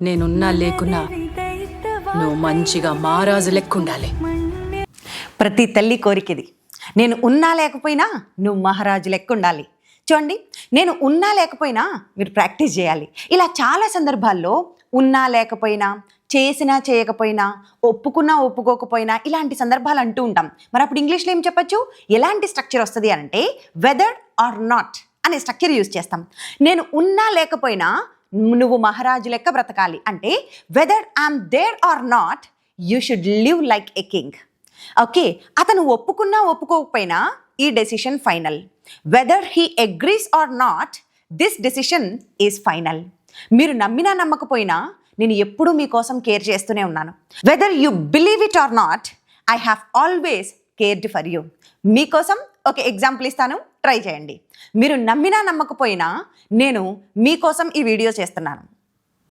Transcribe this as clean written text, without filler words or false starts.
నేనున్నా లేకున్నా నువ్వు మంచిగా మహారాజు లెక్కుండాలి. ప్రతి తల్లి కోరికది. నేను ఉన్నా లేకపోయినా నువ్వు మహారాజు లెక్క ఉండాలి. చూడండి, నేను ఉన్నా లేకపోయినా మీరు ప్రాక్టీస్ చేయాలి. ఇలా చాలా సందర్భాల్లో ఉన్నా లేకపోయినా, చేసినా చేయకపోయినా, ఒప్పుకున్నా ఒప్పుకోకపోయినా ఇలాంటి సందర్భాలు అంటూ ఉంటాం. మరి అప్పుడు ఇంగ్లీష్లో ఏం చెప్పచ్చు? ఎలాంటి స్ట్రక్చర్ వస్తుంది అంటే వెదర్ ఆర్ నాట్ అనే స్ట్రక్చర్ యూజ్ చేస్తాం. నేను ఉన్నా లేకపోయినా నువ్వు మహారాజు లెక్క బ్రతకాలి అంటే whether I'm there or not you should live like a king. Okay, అతను ఒప్పుకున్నా ఒప్పుకోకపోయినా ఈ decision final. Whether he agrees or not this decision is final. మీరు నమ్మినా నమ్మకపోయినా నేను ఎప్పుడూ మీకోసం కేర్ చేస్తూనే ఉన్నాను. Whether you believe it or not I have always cared for you. మీకోసం ఒక ఎగ్జాంపుల్ ఇస్తాను, ట్రై చేయండి. మీరు నమ్మినా నమ్మకపోయినా నేను మీకోసం ఈ వీడియో చేస్తున్నాను.